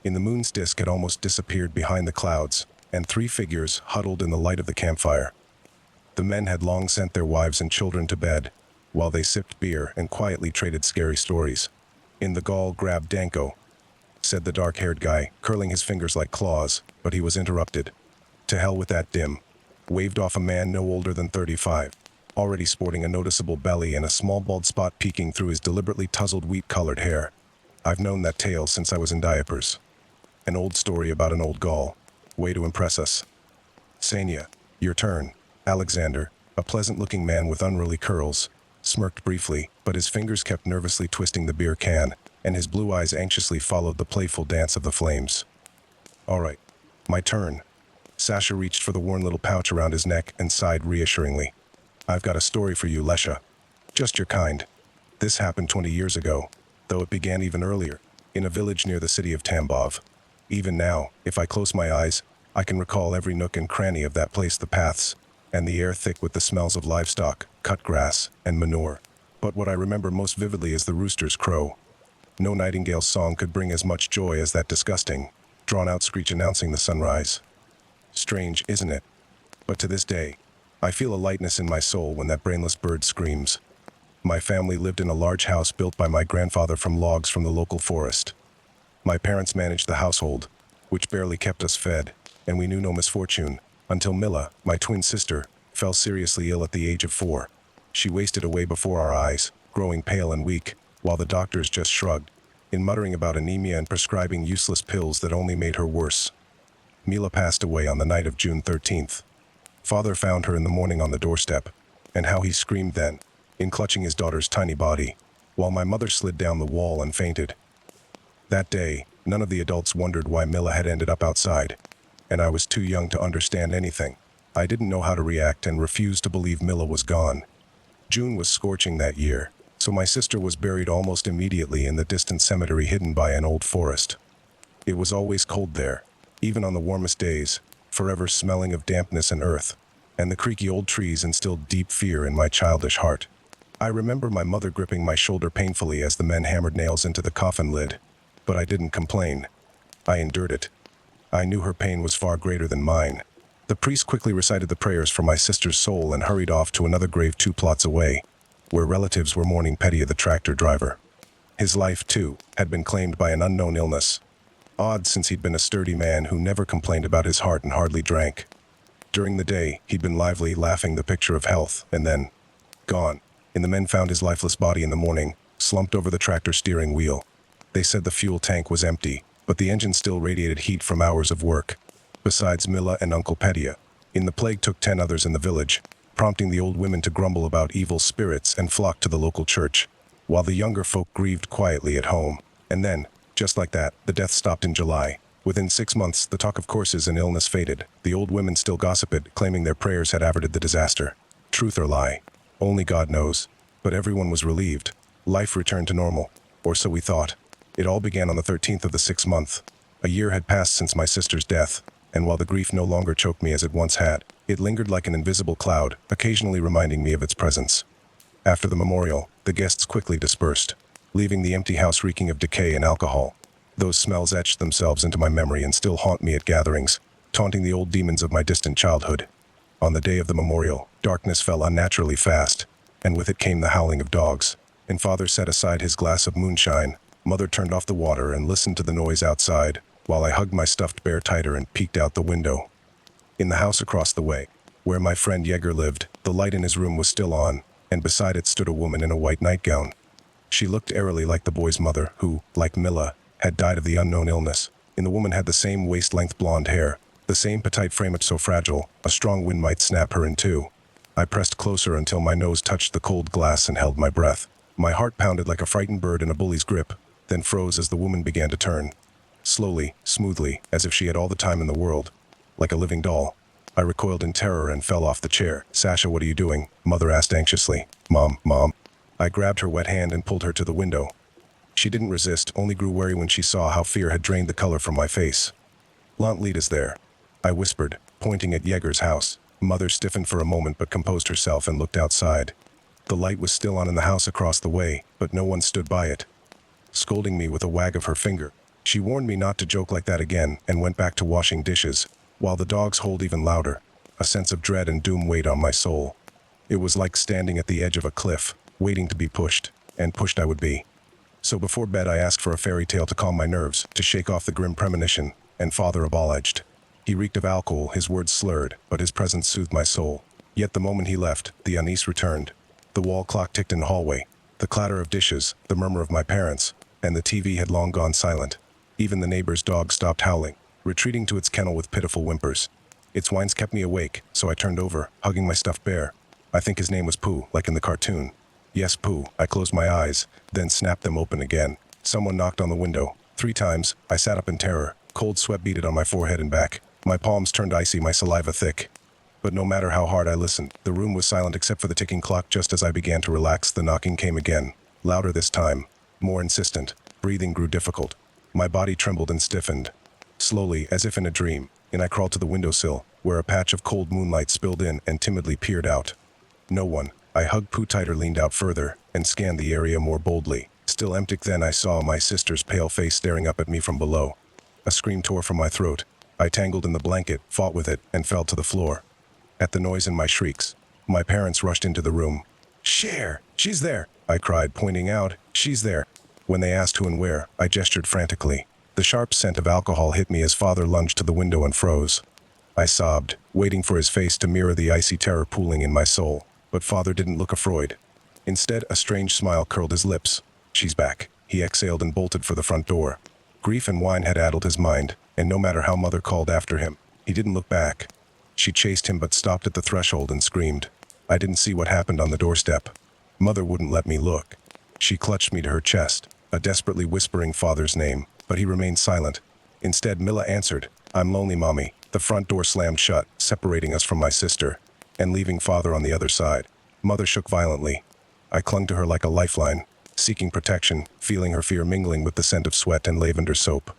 In the moon's disk had almost disappeared behind the clouds, and 3 figures huddled in the light of the campfire. The men had long sent their wives and children to bed, while they sipped beer and quietly traded scary stories. "In the gall grabbed Danko," said the dark-haired guy, curling his fingers like claws, but he was interrupted. "To hell with that dim," waved off a man no older than 35, already sporting a noticeable belly and a small bald spot peeking through his deliberately tousled wheat-colored hair. "I've known that tale since I was in diapers. An old story about an old Gaul. Way to impress us." "Sanya, your turn." Alexander, a pleasant-looking man with unruly curls, smirked briefly, but his fingers kept nervously twisting the beer can, and his blue eyes anxiously followed the playful dance of the flames. "All right, my turn." Sasha reached for the worn little pouch around his neck and sighed reassuringly. "I've got a story for you, Lesha. Just your kind. This happened 20 years ago, though it began even earlier, in a village near the city of Tambov. Even now, if I close my eyes, I can recall every nook and cranny of that place, the paths, and the air thick with the smells of livestock, cut grass, and manure. But what I remember most vividly is the rooster's crow. No nightingale's song could bring as much joy as that disgusting, drawn-out screech announcing the sunrise. Strange, isn't it? But to this day, I feel a lightness in my soul when that brainless bird screams. My family lived in a large house built by my grandfather from logs from the local forest. My parents managed the household, which barely kept us fed, and we knew no misfortune, until Mila, my twin sister, fell seriously ill at the age of 4. She wasted away before our eyes, growing pale and weak, while the doctors just shrugged, in muttering about anemia and prescribing useless pills that only made her worse. Mila passed away on the night of June 13th. Father found her in the morning on the doorstep, and how he screamed then, in clutching his daughter's tiny body, while my mother slid down the wall and fainted. That day, none of the adults wondered why Mila had ended up outside, and I was too young to understand anything. I didn't know how to react and refused to believe Mila was gone. June was scorching that year, so my sister was buried almost immediately in the distant cemetery hidden by an old forest. It was always cold there, even on the warmest days, forever smelling of dampness and earth, and the creaky old trees instilled deep fear in my childish heart. I remember my mother gripping my shoulder painfully as the men hammered nails into the coffin lid, but I didn't complain. I endured it. I knew her pain was far greater than mine. The priest quickly recited the prayers for my sister's soul and hurried off to another grave 2 plots away, where relatives were mourning Petya the tractor driver. His life, too, had been claimed by an unknown illness. Odd, since he'd been a sturdy man who never complained about his heart and hardly drank. During the day, he'd been lively, laughing the picture of health, and then, gone. And the men found his lifeless body in the morning, slumped over the tractor steering wheel. They said the fuel tank was empty, but the engine still radiated heat from hours of work. Besides Mila and Uncle Petya, the plague took 10 others in the village, prompting the old women to grumble about evil spirits and flock to the local church, while the younger folk grieved quietly at home. And then, just like that, the death stopped in July. Within 6 months, the talk of courses and illness faded. The old women still gossiped, claiming their prayers had averted the disaster. Truth or lie? Only God knows. But everyone was relieved. Life returned to normal. Or so we thought. It all began on the 13th of the 6th month. A year had passed since my sister's death, and while the grief no longer choked me as it once had, it lingered like an invisible cloud, occasionally reminding me of its presence. After the memorial, the guests quickly dispersed, leaving the empty house reeking of decay and alcohol. Those smells etched themselves into my memory and still haunt me at gatherings, taunting the old demons of my distant childhood. On the day of the memorial, darkness fell unnaturally fast, and with it came the howling of dogs. And Father set aside his glass of moonshine. Mother turned off the water and listened to the noise outside, while I hugged my stuffed bear tighter and peeked out the window. In the house across the way, where my friend Yeager lived, the light in his room was still on, and beside it stood a woman in a white nightgown. She looked eerily like the boy's mother, who, like Mila, had died of the unknown illness. And the woman had the same waist-length blonde hair, the same petite frame so fragile, a strong wind might snap her in two. I pressed closer until my nose touched the cold glass and held my breath. My heart pounded like a frightened bird in a bully's grip, then froze as the woman began to turn. Slowly, smoothly, as if she had all the time in the world. Like a living doll. I recoiled in terror and fell off the chair. "Sasha, what are you doing?" Mother asked anxiously. Mom. I grabbed her wet hand and pulled her to the window. She didn't resist, only grew wary when she saw how fear had drained the color from my face. "Lant Lita's there," I whispered, pointing at Yeager's house. Mother stiffened for a moment but composed herself and looked outside. The light was still on in the house across the way, but no one stood by it. Scolding me with a wag of her finger, She warned me not to joke like that again and went back to washing dishes, while the dogs howled even louder. A sense of dread and doom weighed on my soul. It was like standing at the edge of a cliff, waiting to be pushed, and pushed I would be. So before bed I asked for a fairy tale to calm my nerves, to shake off the grim premonition, and Father obliged. He reeked of alcohol, his words slurred, but his presence soothed my soul. Yet the moment he left, the unease returned. The wall clock ticked in the hallway, the clatter of dishes, the murmur of my parents, and the TV had long gone silent. Even the neighbor's dog stopped howling, retreating to its kennel with pitiful whimpers. Its whines kept me awake, so I turned over, hugging my stuffed bear. I think his name was Pooh, like in the cartoon. Yes, Pooh. I closed my eyes, then snapped them open again. Someone knocked on the window. 3 times, I sat up in terror. Cold sweat beaded on my forehead and back. My palms turned icy, my saliva thick. But no matter how hard I listened, the room was silent except for the ticking clock. Just as I began to relax, the knocking came again. Louder this time. More insistent. Breathing grew difficult. My body trembled and stiffened. Slowly, as if in a dream, I crawled to the windowsill, where a patch of cold moonlight spilled in and timidly peered out. No one. I hugged Pooh tighter, leaned out further, and scanned the area more boldly. Still empty. Then I saw my sister's pale face staring up at me from below. A scream tore from my throat. I tangled in the blanket, fought with it, and fell to the floor. At the noise and my shrieks, my parents rushed into the room. "Cher! She's there!" I cried, pointing out. "She's there!" When they asked who and where, I gestured frantically. The sharp scent of alcohol hit me as Father lunged to the window and froze. I sobbed, waiting for his face to mirror the icy terror pooling in my soul. But Father didn't look afraid. Instead, a strange smile curled his lips. "She's back." He exhaled and bolted for the front door. Grief and wine had addled his mind, and no matter how Mother called after him, he didn't look back. She chased him but stopped at the threshold and screamed. I didn't see what happened on the doorstep. Mother wouldn't let me look. She clutched me to her chest, desperately whispering Father's name, but he remained silent. Instead, Milla answered, "I'm lonely, Mommy." The front door slammed shut, separating us from my sister, and leaving Father on the other side. Mother shook violently. I clung to her like a lifeline, seeking protection, feeling her fear mingling with the scent of sweat and lavender soap.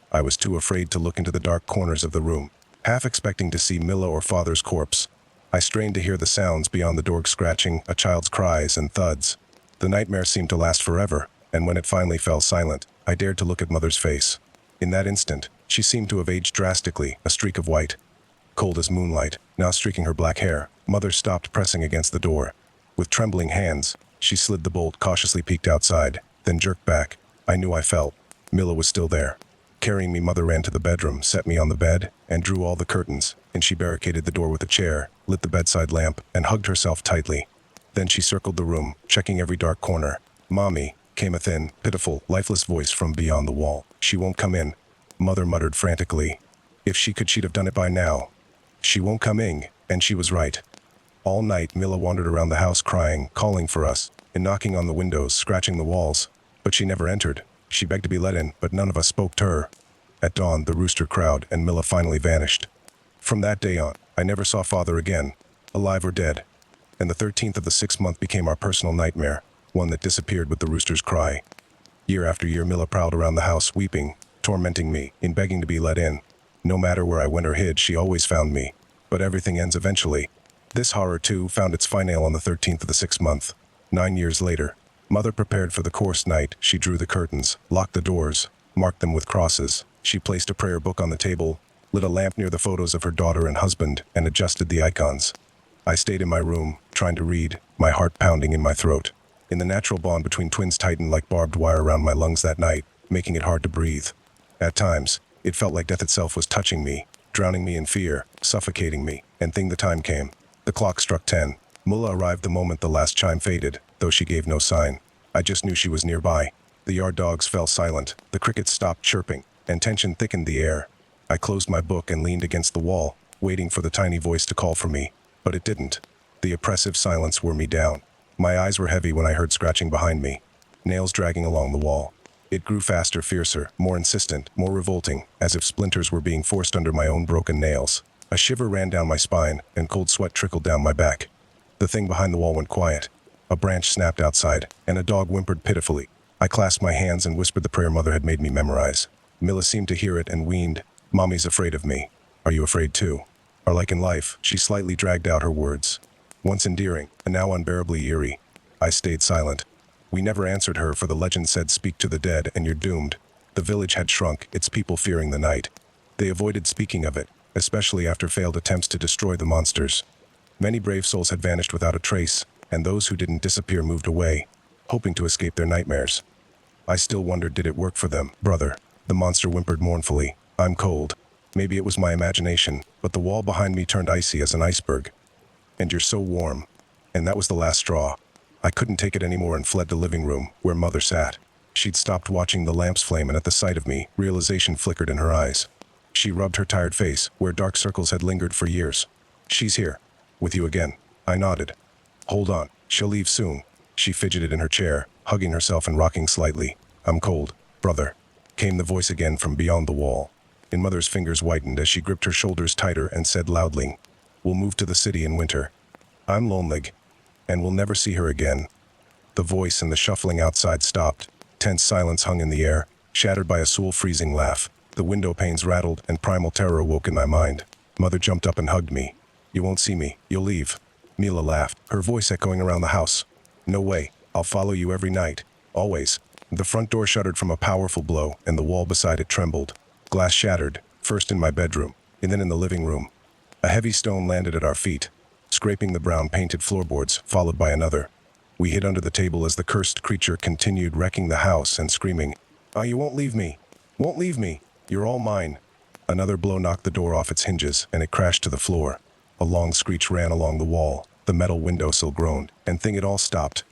I was too afraid to look into the dark corners of the room, half expecting to see Milla or Father's corpse. I strained to hear the sounds beyond the door: scratching, a child's cries, and thuds. The nightmare seemed to last forever, and when it finally fell silent, I dared to look at Mother's face. In that instant, she seemed to have aged drastically, a streak of white, cold as moonlight, now streaking her black hair. Mother stopped pressing against the door. With trembling hands, she slid the bolt, cautiously peeked outside, then jerked back. I knew I felt. Milla was still there. Carrying me, Mother ran to the bedroom, set me on the bed, and drew all the curtains, and she barricaded the door with a chair, lit the bedside lamp, and hugged herself tightly. Then she circled the room, checking every dark corner. "Mommy," came a thin, pitiful, lifeless voice from beyond the wall. "She won't come in." Mother muttered frantically. If she could, she'd have done it by now. "She won't come in," and she was right. All night, Milla wandered around the house crying, calling for us, and knocking on the windows, scratching the walls. But she never entered. She begged to be let in, but none of us spoke to her. At dawn, the rooster crowed, and Milla finally vanished. From that day on, I never saw Father again, alive or dead. And the 13th of the 6th month became our personal nightmare, one that disappeared with the rooster's cry. Year after year, Milla prowled around the house, weeping, tormenting me, in begging to be let in. No matter where I went or hid, she always found me. But everything ends eventually. This horror, too, found its finale on the 13th of the 6th month. 9 years later, Mother prepared for the course night. She drew the curtains, locked the doors, marked them with crosses. She placed a prayer book on the table, lit a lamp near the photos of her daughter and husband, and adjusted the icons. I stayed in my room, trying to read, my heart pounding in my throat. And the natural bond between twins tightened like barbed wire around my lungs that night, making it hard to breathe. At times, it felt like death itself was touching me, drowning me in fear, suffocating me, and the time came. The clock struck 10. Milla arrived the moment the last chime faded, though she gave no sign. I just knew she was nearby. The yard dogs fell silent, the crickets stopped chirping, and tension thickened the air. I closed my book and leaned against the wall, waiting for the tiny voice to call for me. But it didn't. The oppressive silence wore me down. My eyes were heavy when I heard scratching behind me, nails dragging along the wall. It grew faster, fiercer, more insistent, more revolting, as if splinters were being forced under my own broken nails. A shiver ran down my spine, and cold sweat trickled down my back. The thing behind the wall went quiet. A branch snapped outside, and a dog whimpered pitifully. I clasped my hands and whispered the prayer Mother had made me memorize. Milla seemed to hear it and weaned, "Mommy's afraid of me. Are you afraid too?" Or like in life, she slightly dragged out her words. Once endearing, and now unbearably eerie. I stayed silent. We never answered her, for the legend said, "Speak to the dead and you're doomed." The village had shrunk, its people fearing the night. They avoided speaking of it, especially after failed attempts to destroy the monsters. Many brave souls had vanished without a trace, and those who didn't disappear moved away, hoping to escape their nightmares. I still wondered, did it work for them? Brother, the monster whimpered mournfully. I'm cold. Maybe it was my imagination, but the wall behind me turned icy as an iceberg. And you're so warm. And that was the last straw. I couldn't take it anymore and fled the living room, where Mother sat. She'd stopped watching the lamps flame, and at the sight of me, realization flickered in her eyes. She rubbed her tired face, where dark circles had lingered for years. She's here. With you again. I nodded. Hold on, she'll leave soon. She fidgeted in her chair, hugging herself and rocking slightly. I'm cold, brother. Came the voice again from beyond the wall. And Mother's fingers whitened as she gripped her shoulders tighter and said loudly, We'll move to the city in winter. I'm lonely, and we'll never see her again. The voice and the shuffling outside stopped. Tense silence hung in the air, shattered by a soul-freezing laugh. The window panes rattled, and primal terror awoke in my mind. Mother jumped up and hugged me. You won't see me, you'll leave. Mila laughed, her voice echoing around the house. No way, I'll follow you every night, always. The front door shuddered from a powerful blow, and the wall beside it trembled. Glass shattered, first in my bedroom, and then in the living room. A heavy stone landed at our feet, scraping the brown-painted floorboards, followed by another. We hid under the table as the cursed creature continued wrecking the house and screaming, You won't leave me. Won't leave me. You're all mine. Another blow knocked the door off its hinges, and it crashed to the floor. A long screech ran along the wall. The metal windowsill groaned, and then it all stopped.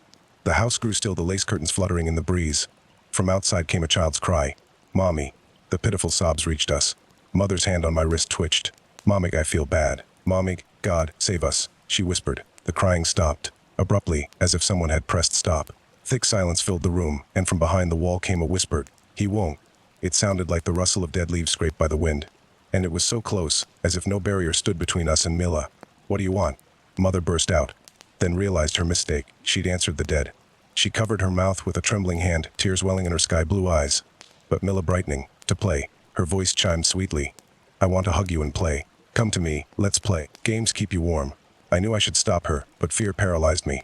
The house grew still, the lace curtains fluttering in the breeze. From outside came a child's cry. Mommy. The pitiful sobs reached us. Mother's hand on my wrist twitched. Mommy, I feel bad. Mommy, God, save us, she whispered. The crying stopped, abruptly, as if someone had pressed stop. Thick silence filled the room, and from behind the wall came a whisper. He won't. It sounded like the rustle of dead leaves scraped by the wind. And it was so close, as if no barrier stood between us and Mila. What do you want? Mother burst out, then realized her mistake. She'd answered the dead. She covered her mouth with a trembling hand, tears welling in her sky-blue eyes. But Mila brightening, to play. Her voice chimed sweetly. I want to hug you and play. Come to me, let's play. Games keep you warm. I knew I should stop her, but fear paralyzed me.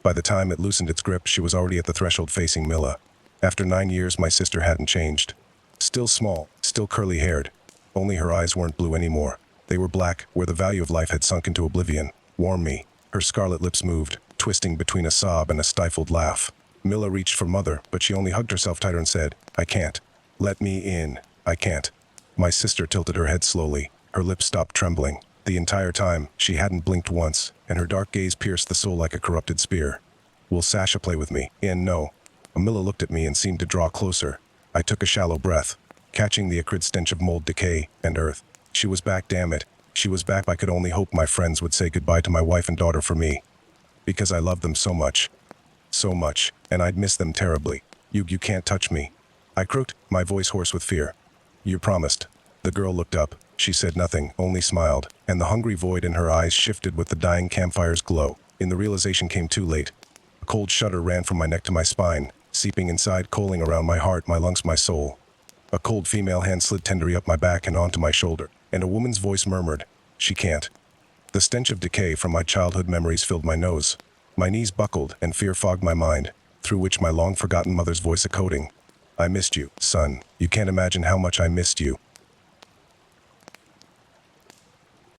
By the time it loosened its grip, she was already at the threshold facing Mila. After 9 years, my sister hadn't changed. Still small, still curly-haired. Only her eyes weren't blue anymore. They were black, where the value of life had sunk into oblivion. Warm me. Her scarlet lips moved, twisting between a sob and a stifled laugh. Mila reached for Mother, but she only hugged herself tighter and said, I can't. Let me in. I can't. My sister tilted her head slowly. Her lips stopped trembling. The entire time, she hadn't blinked once, and her dark gaze pierced the soul like a corrupted spear. Will Sasha play with me? And no. Mila looked at me and seemed to draw closer. I took a shallow breath, catching the acrid stench of mold, decay, and earth. She was back, damn it. She was back. I could only hope my friends would say goodbye to my wife and daughter for me. Because I loved them so much. So much, and I'd miss them terribly. You can't touch me. I croaked, my voice hoarse with fear. You promised. The girl looked up. She said nothing, only smiled, and the hungry void in her eyes shifted with the dying campfire's glow. And the realization came too late. A cold shudder ran from my neck to my spine, seeping inside, coaling around my heart, my lungs, my soul. A cold female hand slid tenderly up my back and onto my shoulder, and a woman's voice murmured, She can't. The stench of decay from my childhood memories filled my nose. My knees buckled, and fear fogged my mind, through which my long-forgotten mother's voice echoing. I missed you, son. You can't imagine how much I missed you.